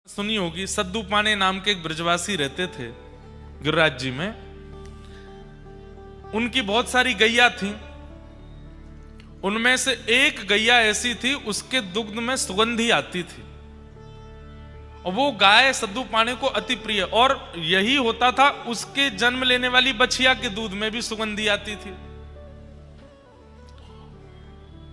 सुनी होगी, सद्दू पाने नाम के एक ब्रजवासी रहते थे गिरिराज जी में। उनकी बहुत सारी गैया थी। उनमें से एक गैया ऐसी थी, उसके दुग्ध में सुगंधी आती थी और वो गाय सद्दू पाने को अति प्रिय। और यही होता था, उसके जन्म लेने वाली बछिया के दूध में भी सुगंधी आती थी।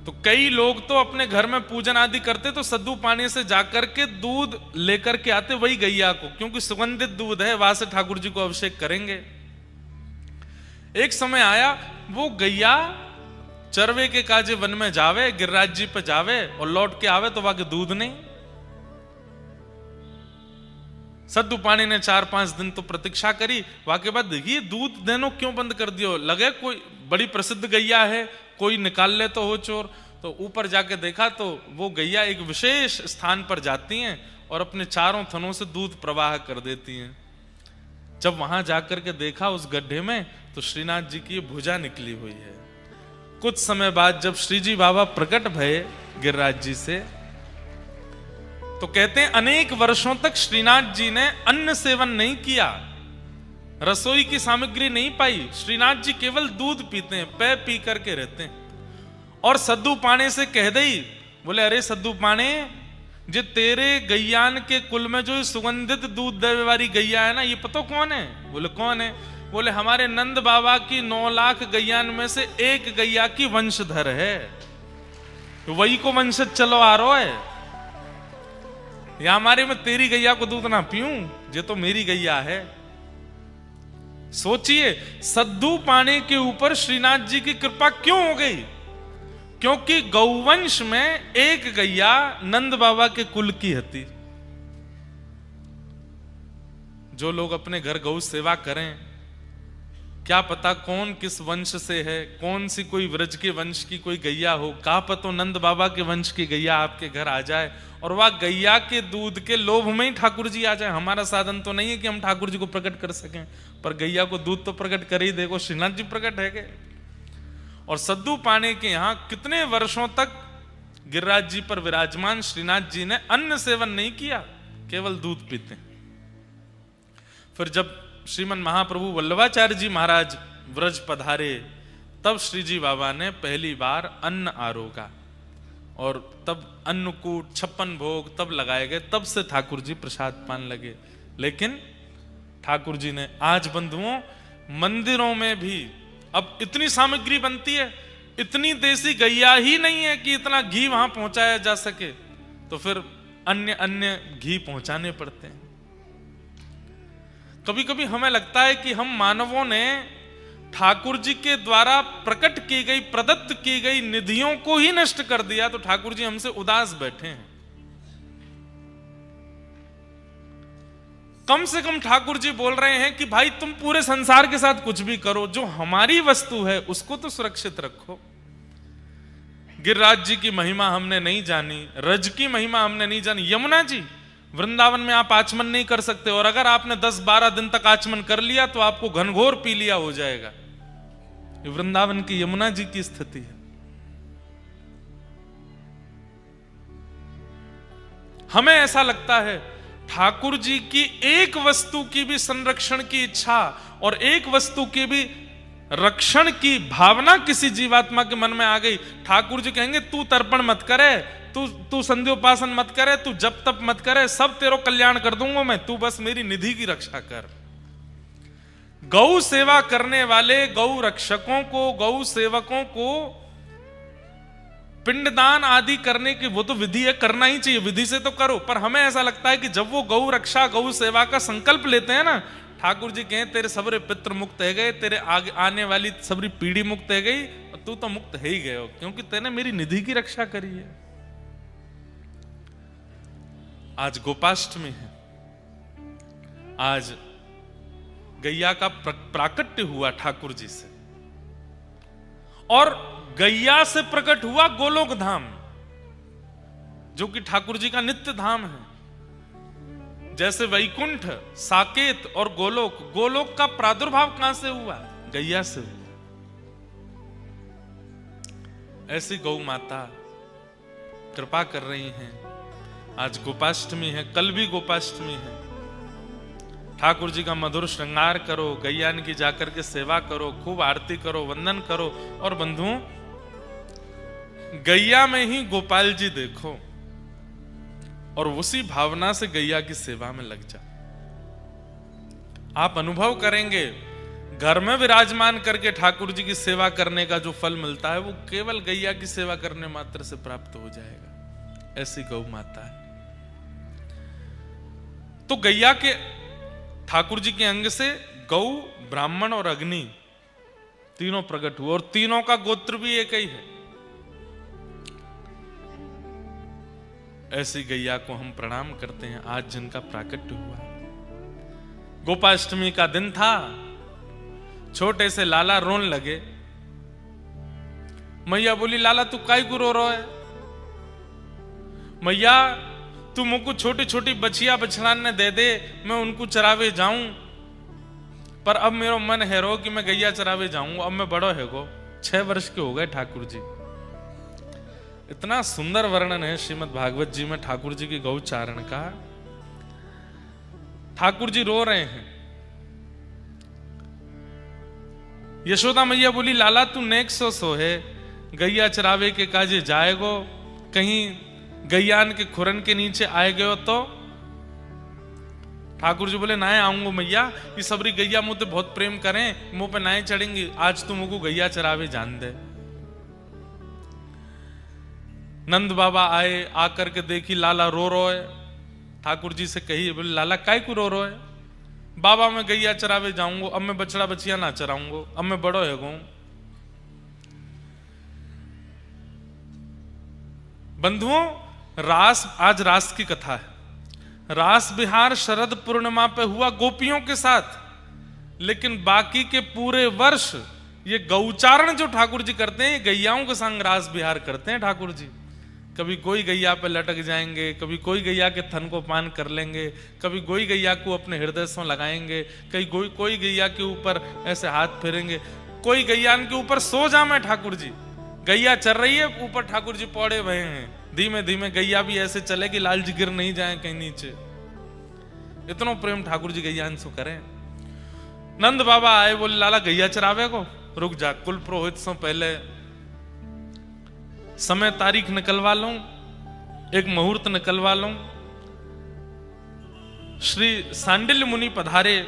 तो कई लोग तो अपने घर में पूजन आदि करते तो सद्दू पानी से जाकर के दूध लेकर के आते वही गैया को, क्योंकि सुगंधित दूध है, वहां से ठाकुर जी को अभिषेक करेंगे। एक समय आया, वो गैया चरवे के काजे वन में जावे, गिरिराज जी पे जावे और लौट के आवे तो वहां के दूध नहीं। सद्दू पानी ने 4-5 दिन तो प्रतीक्षा करी। वहां के बाद ये दूध देनो क्यों बंद कर दियो, लगे कोई बड़ी प्रसिद्ध गैया है, कोई निकाल ले तो हो चोर। तो ऊपर जाके देखा तो वो गैया एक विशेष स्थान पर जाती हैं और अपने चारों थनों से दूध प्रवाह कर देती हैं। जब वहां जाकर के देखा उस गड्ढे में, तो श्रीनाथ जी की भुजा निकली हुई है। कुछ समय बाद जब श्री जी बाबा प्रकट भये गिरिराज जी से, तो कहते हैं अनेक वर्षों तक श्रीनाथ जी ने अन्न सेवन नहीं किया, रसोई की सामग्री नहीं पाई। श्रीनाथ जी केवल दूध पीते हैं, पे पी करके रहते हैं। और सद्दू पाने से कह दई, बोले अरे सद्दू पाने, जे तेरे गैयान के कुल में जो सुगंधित दूध देने वाली गैया है ना, ये पता कौन है? बोले कौन है? बोले हमारे नंद बाबा की 9 लाख गैयान में से एक गैया की वंशधर है, तो वही को वंशज चलो आ रहा है। या हमारे में तेरी गैया को दूध ना पीऊं, ये तो मेरी गैया है। सोचिए, सद्दू पाने के ऊपर श्रीनाथ जी की कृपा क्यों हो गई? क्योंकि गौवंश में एक गैया नंद बाबा के कुल की थी। जो लोग अपने घर गौ सेवा करें, क्या पता कौन किस वंश से है, कौन सी कोई व्रज के वंश की कोई गैया हो, का पता नंद बाबा के वंश की गैया आपके घर आ जाए और वह गैया के दूध के लोभ में ही ठाकुर जी आ जाए। हमारा साधन तो नहीं है कि हम ठाकुर जी को प्रकट कर सकें, पर गैया को दूध तो प्रकट कर ही देखो, श्रीनाथ जी प्रकट है के। और सद्दू पाने के यहां कितने वर्षों तक गिरिराज जी पर विराजमान श्रीनाथ जी ने अन्न सेवन नहीं किया, केवल दूध पीते। फिर जब श्रीमन महाप्रभु वल्लभाचार्य जी महाराज व्रज पधारे, तब श्री जी बाबा ने पहली बार अन्न आरोगा और तब अन्नकूट 56 भोग तब लगाए गए, तब से ठाकुर जी प्रसाद पान लगे। लेकिन ठाकुर जी ने आज बंधुओं, मंदिरों में भी अब इतनी सामग्री बनती है, इतनी देसी गैया ही नहीं है कि इतना घी वहां पहुंचाया जा सके, तो फिर अन्य अन्य घी पहुंचाने पड़ते हैं। कभी कभी हमें लगता है कि हम मानवों ने ठाकुर जी के द्वारा प्रकट की गई, प्रदत्त की गई निधियों को ही नष्ट कर दिया, तो ठाकुर जी हमसे उदास बैठे हैं। कम से कम ठाकुर जी बोल रहे हैं कि भाई तुम पूरे संसार के साथ कुछ भी करो, जो हमारी वस्तु है उसको तो सुरक्षित रखो। गिरिराज जी की महिमा हमने नहीं जानी, रज की महिमा हमने नहीं जानी। यमुना जी, वृंदावन में आप आचमन नहीं कर सकते, और अगर आपने 10-12 दिन तक आचमन कर लिया तो आपको घनघोर पी लिया हो जाएगा। ये वृंदावन की यमुना जी की स्थिति है। हमें ऐसा लगता है ठाकुर जी की एक वस्तु की भी संरक्षण की इच्छा और एक वस्तु की भी रक्षण की भावना किसी जीवात्मा के मन में आ गई, ठाकुर जी कहेंगे तू तर्पण मत करे, तू संध्योपासन मत करे, तू जप तप मत करे, सब तेरो कल्याण कर दूंगा मैं, तू बस मेरी निधि की रक्षा कर। गौ सेवा करने वाले गौ रक्षकों को, गौ सेवकों को पिंडदान आदि करने की वो तो विधि है, करना ही चाहिए, विधि से तो करो। पर हमें ऐसा लगता है कि जब वो गौ रक्षा, गौ सेवा का संकल्प लेते हैं ना, ठाकुर जी कहें तेरे सबरे पितृ मुक्त है गए, तेरे आगे आने वाली सबरी पीढ़ी मुक्त है गई, और तू तो मुक्त है ही गए हो, क्योंकि तेने मेरी निधि की रक्षा करी है। आज गोपाष्टमी है, आज गैया का प्राकट्य हुआ ठाकुर जी से, और गैया से प्रकट हुआ गोलोक धाम, जो कि ठाकुर जी का नित्य धाम है। जैसे वैकुंठ, साकेत और गोलोक, गोलोक का प्रादुर्भाव कहां से हुआ? गैया से हुआ। ऐसी गौ माता कृपा कर रही हैं आज गोपाष्टमी है, कल भी गोपाष्टमी है। ठाकुर जी का मधुर श्रृंगार करो, गैयान की जाकर के सेवा करो, खूब आरती करो, वंदन करो। और बंधुओं, गैया में ही गोपाल जी देखो और उसी भावना से गैया की सेवा में लग जाओ। आप अनुभव करेंगे, घर में विराजमान करके ठाकुर जी की सेवा करने का जो फल मिलता है वो केवल गैया की सेवा करने मात्र से प्राप्त हो जाएगा। ऐसी गौ माता है। तो गैया के ठाकुर जी के अंग से गौ, ब्राह्मण और अग्नि तीनों प्रकट हुए, और तीनों का गोत्र भी एक ही है। ऐसी गैया को हम प्रणाम करते हैं आज जिनका प्राकट्य हुआ। गोपाष्टमी का दिन था, छोटे से लाला रोन लगे। मैया बोली, लाला तू काई को रो रहा है? मैया तू मुझको छोटी छोटी बछिया बछड़ाने दे दे, मैं उनको चरावे जाऊं। पर अब मेरा मन है रो कि मैं गैया चरावे जाऊंगा। अब मैं बड़ो है गो, 6 वर्ष के हो गए ठाकुर जी। इतना सुंदर वर्णन है श्रीमद् भागवत जी में ठाकुर जी की गौचारण का। ठाकुर जी रो रहे हैं। यशोदा मैया बोली, लाला तू नेक सो है, गैया चरावे के काजे जाएगो, कहीं गैयान के खुरन के नीचे आए गयो तो? ठाकुर जी बोले, नाए आऊंगो मैया, ये सबरी गैया मुझे बहुत प्रेम करें, मुंह पे नाए चढ़ेंगी, आज तू मुझको गैया चरावे जान दे। नंद बाबा आए, आकर के देखी लाला रो रो है। ठाकुर जी से कही, बोले लाला काय को रो रो है? बाबा मैं गैया चरावे जाऊंगो, अब मैं बछड़ा बछिया ना चराऊंगो, अब मैं बड़ो है गो। बंधुओं, रास, आज रास की कथा है। रास बिहार शरद पूर्णिमा पे हुआ गोपियों के साथ, लेकिन बाकी के पूरे वर्ष ये गौचारण जो ठाकुर जी करते हैं, ये गैयाओं के संग रास बिहार करते हैं ठाकुर जी। कभी कोई गैया पे लटक जाएंगे, कभी कोई गैया के थन को पान कर लेंगे, कभी कोई गैया को अपने हृदय से लगाएंगे, कहीं कोई गैया के ऊपर ऐसे हाथ फेरेंगे, कोई गैयान के ऊपर सो जामे ठाकुर जी। गैया चल रही है, ऊपर ठाकुर जी पौड़े हुए हैं, धीमे धीमे गैया भी ऐसे चले कि लाल जी गिर नहीं जाए कहीं नीचे। इतना प्रेम ठाकुर जी गैयान से करें। नंद बाबा आए, बोले लाला गैया चरावे को? रुक जा, कुल पुरोहित से पहले समय तारीख निकलवा लूं, एक मुहूर्त निकलवा लूं। श्री सांडिल्य मुनि पधारे।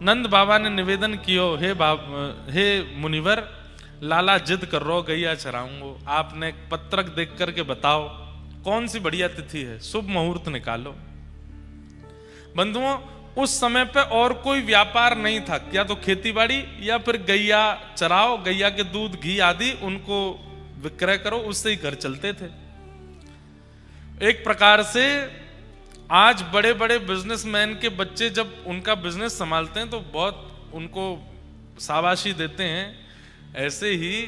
नंद बाबा ने निवेदन कियो, हे मुनिवर, लाला जिद कर रो गैया चराऊंगो, आपने एक पत्रक देख करके बताओ कौन सी बढ़िया तिथि है, शुभ मुहूर्त निकालो। बंधुओं, उस समय पे और कोई व्यापार नहीं था, या तो खेतीबाड़ी या फिर गैया चराओ, गैया के दूध घी आदि उनको विक्रय करो, उससे ही घर चलते थे। एक प्रकार से आज बड़े बड़े बिजनेसमैन के बच्चे जब उनका बिजनेस संभालते हैं तो बहुत उनको शाबाशी देते हैं। ऐसे ही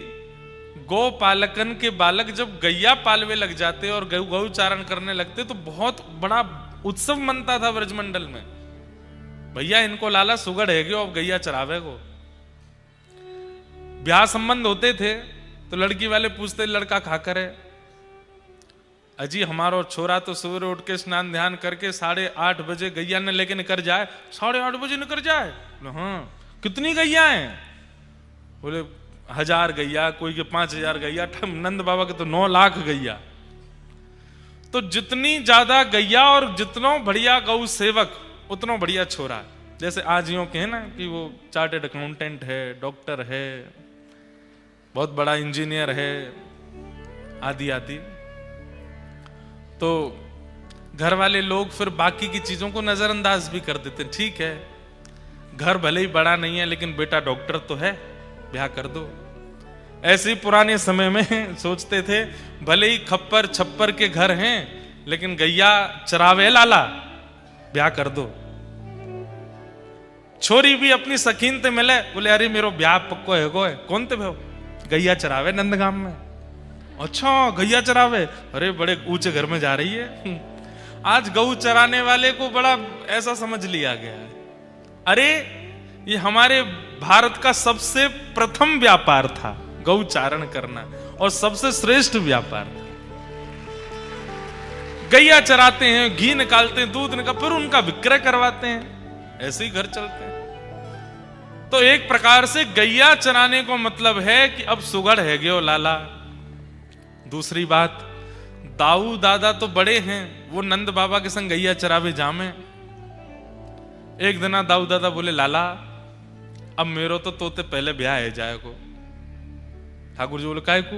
गौ पालकन के बालक जब गैया पालवे लग जाते और गौचारण करने लगते तो बहुत बड़ा उत्सव मनता था ब्रजमंडल में। भैया इनको लाला सुगड़ है गयो, अब गैया चरावे को। ब्याह संबंध होते थे तो लड़की वाले पूछते, लड़का खाकर है? अजी हमारो छोरा तो सुबह उठ के स्नान ध्यान करके 8:30 बजे गैया ने लेके निकल जाए। 8:30 बजे निकल जाए? हाँ। कितनी गैया हैं? बोले 1000 गैया, कोई के 5000 गैया। नंद बाबा के तो 9 लाख गैया। तो जितनी ज्यादा गैया और जितना बढ़िया गौ सेवक उतना बढ़िया छोरा। जैसे आज यूं कहे ना कि वो चार्टेड अकाउंटेंट है, डॉक्टर है, बहुत बड़ा इंजीनियर है, आदि आदि। तो घर वाले लोग फिर बाकी की चीजों को नजरअंदाज भी कर देते। ठीक है, घर भले ही बड़ा नहीं है लेकिन बेटा डॉक्टर तो है, ब्याह कर दो। ऐसे ही पुराने समय में सोचते थे, भले ही खप्पर छप्पर के घर हैं लेकिन गैया चरावे लाला, ब्याह कर दो। छोरी भी अपनी सखीन ते मिले, बोले अरे मेरो ब्याह पक्को है गो है। कौन ते भाव? गैया चरावे नंदगाम में। अच्छा गैया चरावे, अरे बड़े ऊंचे घर में जा रही है। आज गऊ चराने वाले को बड़ा ऐसा समझ लिया गया है। अरे ये हमारे भारत का सबसे प्रथम व्यापार था गौ चारण करना, और सबसे श्रेष्ठ व्यापार था। गैया चराते हैं, घी निकालते हैं, दूध निकाल, फिर उनका विक्रय करवाते हैं। ऐसे ही घर चलते हैं। तो एक प्रकार से गैया चराने को मतलब है कि अब सुगड़ है गयो लाला। दूसरी बात, दाऊ दादा तो बड़े हैं, वो नंद बाबा के संग गैया चरावे जामे। एक दिन दाऊ दादा बोले, लाला अब मेरो तो तोते पहले ब्याह है जाए को। ठाकुर जी बोले, काय को?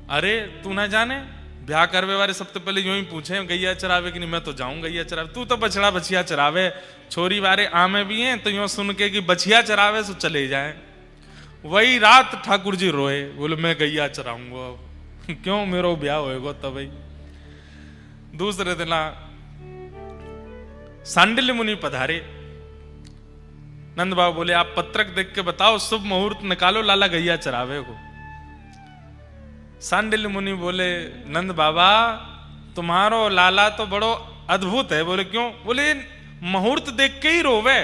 अरे तू ना जाने, ब्याह करवे वाले सबसे पहले यूं ही पूछे गैया चरावे कि नहीं। मैं तो जाऊं गैया चरावे, तू तो बछड़ा बछिया चरावे। छोरी वाले आमे भी हैं तो यूं सुन के कि बछिया चरावे सो चले जाए। वही रात ठाकुर जी रोए, बोले मैं गैया चराऊंगा अब। क्यों? मेरो ब्याह होएगा तब। दूसरे दिन सांडिल्य मुनि पधारे। नंद बाबा बोले, आप पत्रक देख के बताओ, शुभ मुहूर्त निकालो, लाला गैया चरावे को। सांडिल्य मुनि बोले, नंद बाबा तुम्हारो लाला तो बड़ो अद्भुत है। बोले क्यों? बोले मुहूर्त देख के ही रोवे।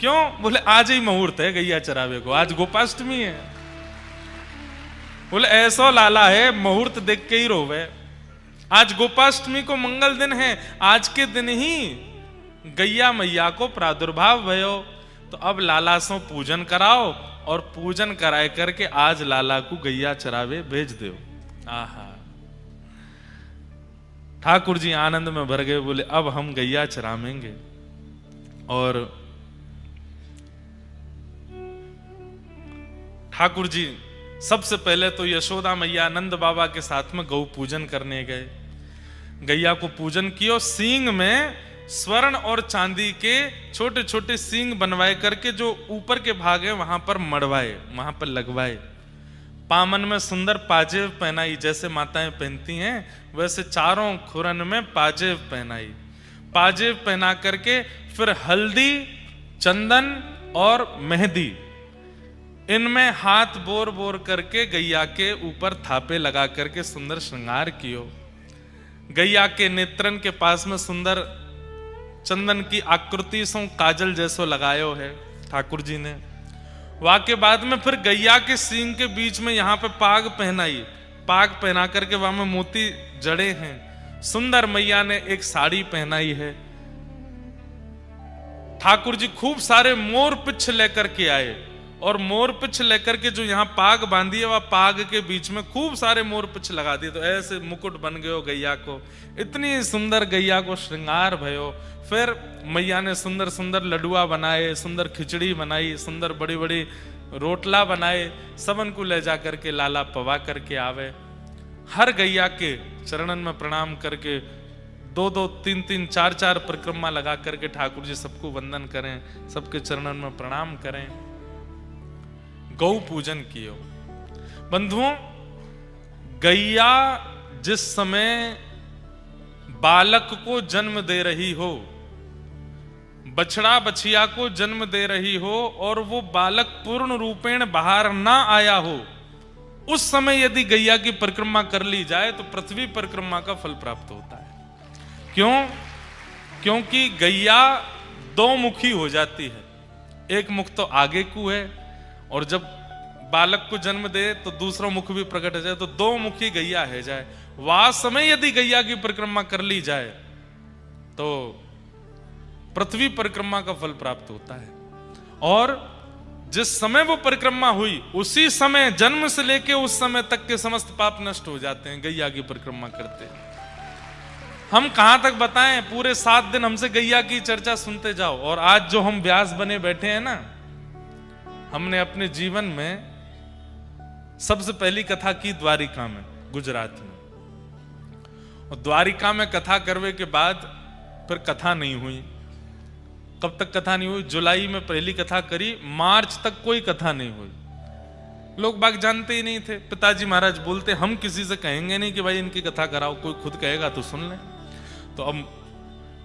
क्यों? बोले आज ही मुहूर्त है गैया चरावे को, आज गोपाष्टमी है। बोले ऐसा लाला है, मुहूर्त देख के ही रोवे। आज गोपाष्टमी को मंगल दिन है, आज के दिन ही गैया मैया को प्रादुर्भाव भयो। तो अब लाला सो पूजन कराओ, और पूजन कराए करके आज लाला को गैया चरावे भेज दो। आहा, ठाकुर जी आनंद में भर गए। बोले अब हम गैया चरावेंगे। और ठाकुर जी सबसे पहले तो यशोदा मैया नंद बाबा के साथ में गौ पूजन करने गए। गैया को पूजन किया, सींग में स्वर्ण और चांदी के छोटे छोटे सींग बनवाए करके जो ऊपर के भाग है वहां पर मड़वाए, वहां पर लगवाए। पामन में सुंदर पाजेब पहनाई, जैसे माताएं पहनती हैं वैसे चारों खुरन में पाजेब पहनाई। पाजेब पहना करके फिर हल्दी, चंदन और मेहंदी, इनमें हाथ बोर बोर करके गैया के ऊपर थापे लगा करके सुंदर श्रृंगार कियो। गैया के नेत्रन के पास में सुंदर चंदन की आकृति सो काजल जैसो लगायो है ठाकुर जी ने। वहां के बाद में फिर गैया के सींग के बीच में यहाँ पे पाग पहनाई। पाग पहना करके वहां में मोती जड़े हैं। सुंदर मैया ने एक साड़ी पहनाई है। ठाकुर जी खूब सारे मोर पिछ लेकर के आए, और मोर पिछ लेकर के जो यहाँ पाग बांधी है वह पाग के बीच में खूब सारे मोर पिछ लगा दिए। तो ऐसे मुकुट बन गयो गैया को। इतनी सुंदर गैया को श्रृंगार भयो। फिर मैया ने सुंदर सुंदर लडुआ बनाए, सुंदर खिचड़ी बनाई, सुंदर बड़ी बड़ी रोटला बनाए। सबन को ले जा करके लाला पवा करके आवे। हर गैया के चरणन में प्रणाम करके 2-2, 3-3, 4-4 परिक्रमा लगा करके ठाकुर जी सबको वंदन करें, सबके चरणन में प्रणाम करें। गौ पूजन कियो। बंधुओं, गैया जिस समय बालक को जन्म दे रही हो, बछड़ा बछिया को जन्म दे रही हो, और वो बालक पूर्ण रूपेण बाहर ना आया हो, उस समय यदि गैया की परिक्रमा कर ली जाए तो पृथ्वी परिक्रमा का फल प्राप्त होता है। क्यों? क्योंकि गैया दो मुखी हो जाती है। एक मुख तो आगे को है, और जब बालक को जन्म दे तो दूसरा मुख भी प्रकट हो जाए, तो दो मुखी गैया है जाए। वह समय यदि गैया की परिक्रमा कर ली जाए तो पृथ्वी परिक्रमा का फल प्राप्त होता है। और जिस समय वो परिक्रमा हुई उसी समय, जन्म से लेके उस समय तक के समस्त पाप नष्ट हो जाते हैं गैया की परिक्रमा करते। हम कहां तक बताएं, पूरे 7 दिन हमसे गैया की चर्चा सुनते जाओ। और आज जो हम व्यास बने बैठे हैं ना, हमने अपने जीवन में सबसे पहली कथा की द्वारिका में, गुजरात में। और द्वारिका में कथा करने के बाद फिर कथा नहीं हुई। कब तक कथा नहीं हुई? जुलाई में पहली कथा करी, मार्च तक कोई कथा नहीं हुई। लोग बाग जानते ही नहीं थे। पिताजी महाराज बोलते हम किसी से कहेंगे नहीं कि भाई इनकी कथा कराओ, कोई खुद कहेगा तो सुन ले। तो अब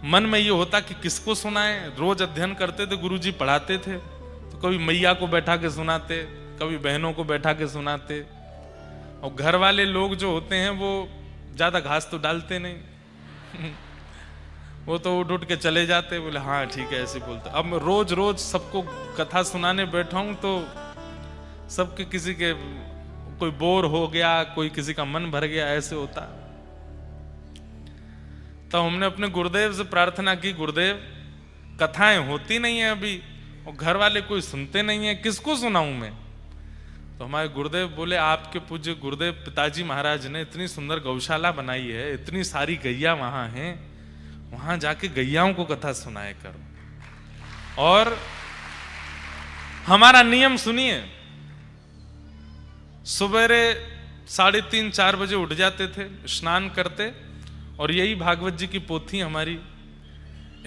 मन में ये होता कि किसको सुनाएं। रोज अध्ययन करते थे, गुरुजी पढ़ाते थे, तो कभी मैया को बैठा के सुनाते, कभी बहनों को बैठा के सुनाते। और घर वाले लोग जो होते हैं वो ज्यादा घास तो डालते नहीं वो तो उठ उठ के चले जाते, बोले हाँ ठीक है ऐसे बोलते। अब मैं रोज रोज सबको कथा सुनाने बैठा हूं तो सबके किसी के कोई बोर हो गया, कोई किसी का मन भर गया, ऐसे होता। तो हमने अपने गुरुदेव से प्रार्थना की, गुरुदेव कथाएं होती नहीं है अभी और घर वाले कोई सुनते नहीं है, किसको सुनाऊं मैं? तो हमारे गुरुदेव बोले, आपके पूज्य गुरुदेव पिताजी महाराज ने इतनी सुंदर गौशाला बनाई है, इतनी सारी गैया वहां हैं, वहां जाके गैयाओं को कथा सुनाए करो। और हमारा नियम सुनिए, सवेरे 3:30-4 बजे उठ जाते थे, स्नान करते और यही भागवत जी की पोथी हमारी,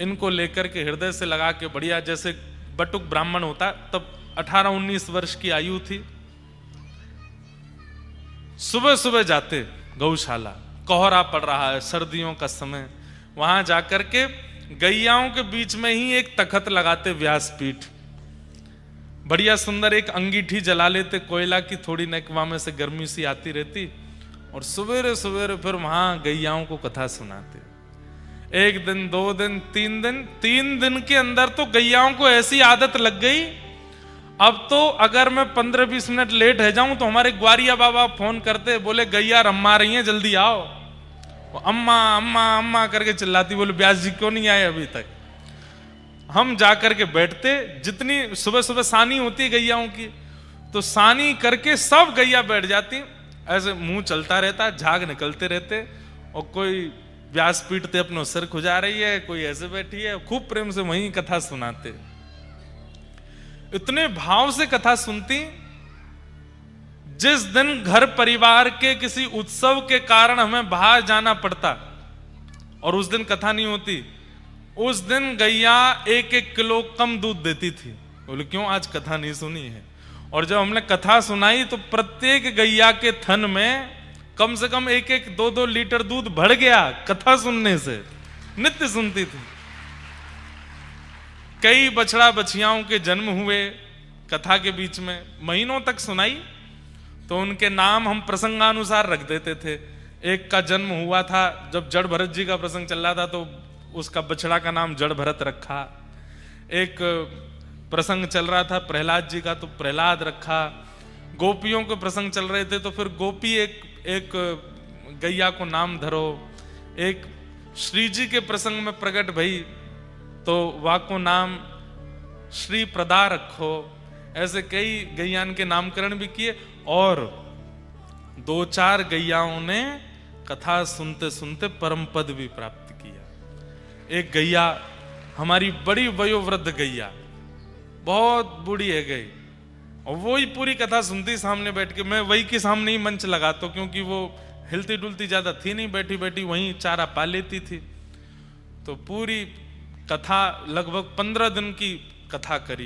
इनको लेकर के हृदय से लगा के बढ़िया, जैसे बटुक ब्राह्मण होता, तब 18-19 वर्ष की आयु थी, सुबह सुबह जाते गौशाला, कोहरा पड़ रहा है, सर्दियों का समय, वहां जाकर के गैयाओं के बीच में ही एक तखत लगाते, व्यासपीठ, बढ़िया सुंदर एक अंगीठी जला लेते कोयला की, थोड़ी नेकवा में से गर्मी सी आती रहती, और सवेरे सवेरे फिर वहां गैयाओं को कथा सुनाते। 1 दिन 2 दिन 3 दिन के अंदर तो गैयाओं को ऐसी आदत लग गई, अब तो अगर मैं 15-20 मिनट लेट रह जाऊं तो हमारे ग्वारिया बाबा फोन करते, बोले गैया रम्मा रही हैं, जल्दी आओ। वो अम्मा अम्मा अम्मा करके चिल्लाती, बोले व्यास जी क्यों नहीं आए अभी तक? हम जाकर के बैठते, जितनी सुबह सुबह सानी होती है गैयाओं की, तो सानी करके सब गैया बैठ जाती, ऐसे मुंह चलता रहता, झाग निकलते रहते, और कोई व्यास पीटते अपने सिर खुजा रही है, कोई ऐसे बैठी है, खूब प्रेम से वहीं कथा सुनाते। इतने भाव से कथा सुनती, जिस दिन घर परिवार के किसी उत्सव के कारण हमें बाहर जाना पड़ता और उस दिन कथा नहीं होती, उस दिन गैया 1-1 किलो कम दूध देती थी। बोले क्यों, आज कथा नहीं सुनी है? और जब हमने कथा सुनाई तो प्रत्येक गैया के थन में कम से कम 1-1, 2-2 लीटर दूध बढ़ गया कथा सुनने से, नित्य सुनती थी। कई बछड़ा बछियाओं के जन्म हुए कथा के बीच में, महीनों तक सुनाई, तो उनके नाम हम प्रसंगानुसार रख देते थे। एक का जन्म हुआ था जब जड़ भरत जी का प्रसंग चल रहा था, तो उसका बछड़ा का नाम जड़ भरत रखा। एक प्रसंग चल रहा था प्रहलाद जी का, तो प्रहलाद रखा। गोपियों के प्रसंग चल रहे थे तो फिर गोपी एक गैया को नाम धरो। एक श्री जी के प्रसंग में प्रकट भई तो वा को नाम श्री प्रदा रखो। ऐसे कई गैयान के नामकरण भी किए, और 2-4 गैयाओं ने कथा सुनते सुनते परम पद भी प्राप्त किया। एक गैया हमारी बड़ी वयोवृद्ध गैया, बहुत बूढ़ी है गई, और वो ही पूरी कथा सुनती सामने बैठ के। मैं वही के सामने ही मंच लगाता, क्योंकि वो हिलती डुलती ज्यादा थी नहीं, बैठी बैठी वहीं चारा पा लेती थी। तो पूरी कथा लगभग 15 दिन की कथा करी।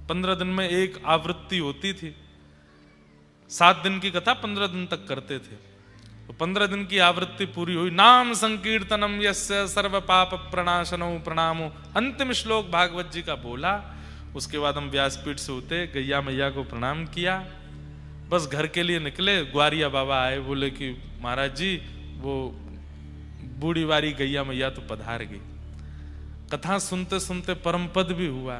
15 दिन में एक आवृत्ति होती थी। 7 दिन की कथा 15 दिन तक करते थे, तो 15 दिन की आवृत्ति पूरी हुई। नाम संकीर्तनम यस्य सर्व पाप प्रणाशनो प्रणामो, अंतिम श्लोक भागवत जी का बोला। उसके बाद हम व्यासपीठ से उतरे, गैया मैया को प्रणाम किया, बस घर के लिए निकले। ग्वारिया बाबा आए, बोले कि महाराज जी वो बूढ़ी वारी गैया मैया तो पधार गई। कथा सुनते सुनते परम पद भी हुआ।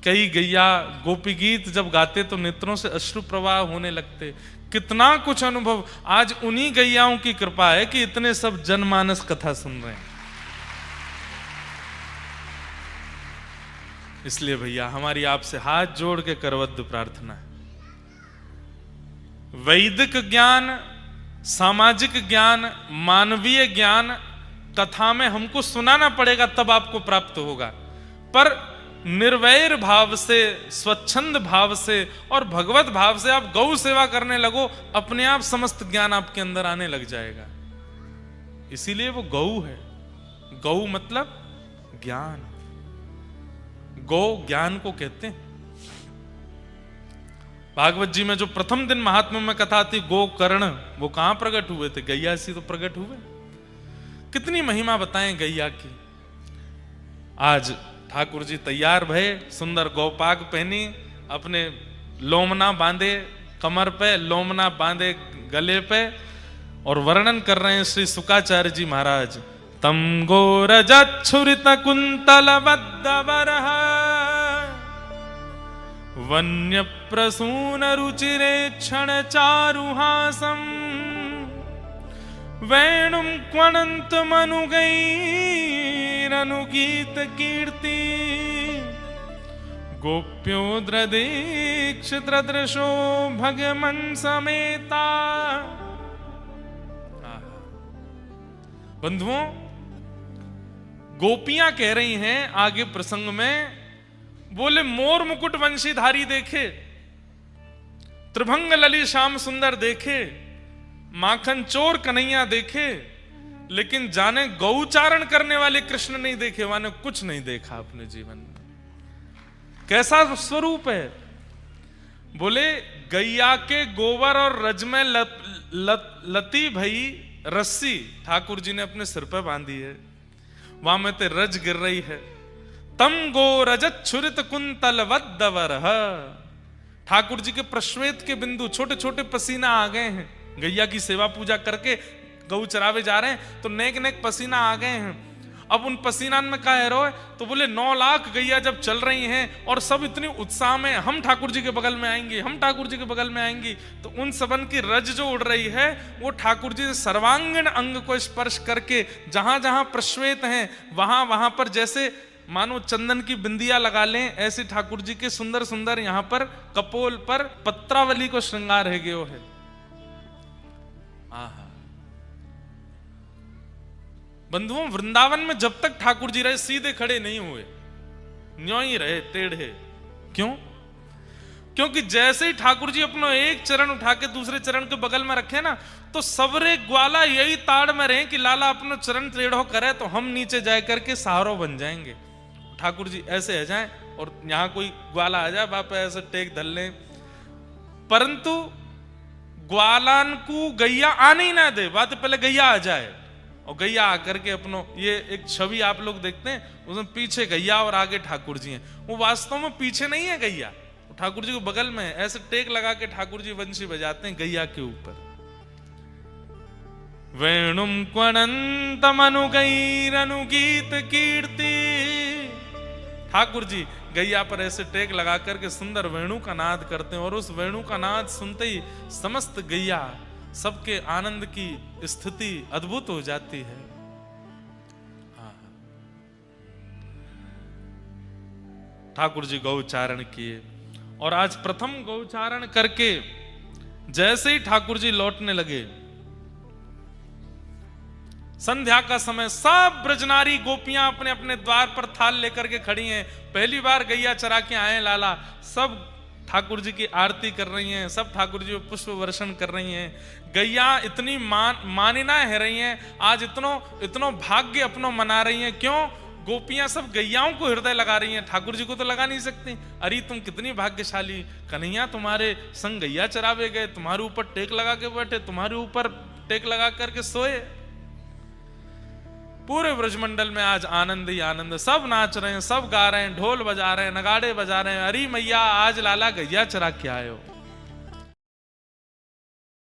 कई गैया गोपी गीत जब गाते तो नेत्रों से अश्रु प्रवाह होने लगते। कितना कुछ अनुभव आज उन्हीं गैयाओं की कृपा है कि इतने सब जनमानस कथा सुन रहे हैं। इसलिए भैया हमारी आपसे हाथ जोड़ के करवद्ध प्रार्थना है, वैदिक ज्ञान, सामाजिक ज्ञान, मानवीय ज्ञान कथा में हमको सुनाना पड़ेगा, तब आपको प्राप्त होगा। पर निर्वैर भाव से, स्वच्छंद भाव से और भगवत भाव से आप गौ सेवा करने लगो, अपने आप समस्त ज्ञान आपके अंदर आने लग जाएगा। इसीलिए वो गौ है। गौ मतलब ज्ञान, गौ ज्ञान को कहते हैं। भागवत जी में जो प्रथम दिन महात्मा में कथा थी गोकर्ण, वो कहां प्रकट हुए थे? गैया से तो प्रकट हुए। कितनी महिमा बताएं गैया की। आज ठाकुर जी तैयार भये, सुंदर गौपाग पहनी, अपने लोमना बांधे कमर पे, लोमना बांधे गले पे, और वर्णन कर रहे हैं श्री सुकाचार्य जी महाराज। तम गोरजच्छुरित कुंतल बद्धवरः वन्य प्रसून रुचिरे क्षण चारुहासम वेणुम क्वणंत मनुगैरनुगीत कीर्ति गोप्योद्रदीक्ष दृदृशो भगमन समेता। बंधुओं, गोपियां कह रही हैं आगे प्रसंग में, बोले मोर मुकुट वंशीधारी देखे, त्रिभंग लली श्याम सुंदर देखे, माखन चोर कन्हैया देखे, लेकिन जाने गौचारण करने वाले कृष्ण नहीं देखे। माने कुछ नहीं देखा अपने जीवन में। कैसा स्वरूप है? बोले गैया के गोबर और रज में लती भई रस्सी ठाकुर जी ने अपने सिर पर बांधी है, वहां में ते रज गिर रही है। तम गो रजत छुरित कुंतल वद्दवर। ठाकुर जी के प्रश्वेत के बिंदु छोटे छोटे पसीना आ गए हैं। गैया की सेवा पूजा करके गऊ चरावे जा रहे हैं तो नेक नेक पसीना आ गए हैं। अब उन पसीनान में क्या है रो? तो बोले 9 लाख गैया जब चल रही हैं और सब इतनी उत्साह में हम ठाकुर जी के बगल में आएंगे, हम ठाकुर जी के बगल में आएंगी, तो उन सबन की रज जो उड़ रही है वो ठाकुर जी सर्वांगीण अंग को स्पर्श करके जहां जहां प्रश्वेत हैं वहां वहां पर जैसे मानो चंदन की बिंदिया लगा लें, ऐसे ठाकुर जी के सुंदर सुंदर यहां पर कपोल पर पत्रावली को श्रृंगार है गयो है। आहा बंधुओं, वृंदावन में जब तक ठाकुर जी रहे सीधे खड़े नहीं हुए, न्यों ही रहे टेढ़े। क्यों? क्योंकि जैसे ही ठाकुर जी अपना एक चरण उठा के दूसरे चरण के बगल में रखे ना, तो सबरे ग्वाला यही ताड़ में रहे कि लाला अपना चरण टेढ़ो करे तो हम नीचे जाए करके सहारो बन जाएंगे। ठाकुर जी ऐसे आ जाए और यहां कोई ग्वाला आ जाए बाप ऐसे टेक धल ले, परंतु ग्वालान को गैया आने ही ना दे, बात पहले गैया आ जाए और गैया आकर के अपनो ये एक छवि आप लोग देखते हैं, उसमें पीछे गैया और आगे ठाकुर जी हैं। वो वास्तव में पीछे नहीं है गैया, ठाकुर जी को बगल में है। ऐसे टेक लगा के ठाकुर जी वंशी बजाते हैं गैया के ऊपर। वेणुम क्वणंत मनुगैरनुगीत कीर्ति। ठाकुर जी गैया पर ऐसे टेक लगा करके सुंदर वेणु का नाद करते हैं और उस वेणु का नाद सुनते ही समस्त गैया सबके आनंद की स्थिति अद्भुत हो जाती है। ठाकुर जी गौचारण किए और आज प्रथम गौचारण करके जैसे ही ठाकुर जी लौटने लगे, संध्या का समय, सब ब्रजनारी गोपियां अपने अपने द्वार पर थाल लेकर के खड़ी हैं। पहली बार गैया चरा के आए लाला, सब ठाकुर जी की आरती कर रही हैं, सब ठाकुर जी को पुष्प वर्षण कर रही हैं। गैया इतनी मानिना है रही हैं, आज इतनो भाग्य अपनो मना रही हैं। क्यों? गोपियां सब गैयाओं को हृदय लगा रही हैं, ठाकुर जी को तो लगा नहीं सकती। अरे तुम कितनी भाग्यशाली, कन्हैया तुम्हारे संग गैया चरावे गए, तुम्हारे ऊपर टेक लगा के बैठे, तुम्हारे ऊपर टेक लगा करके सोए। पूरे ब्रजमंडल में आज आनंद ही आनंद, सब नाच रहे हैं, सब गा रहे हैं, ढोल बजा रहे हैं, नगाड़े बजा रहे हैं। अरे मैया आज लाला गैया चरा के आए हो।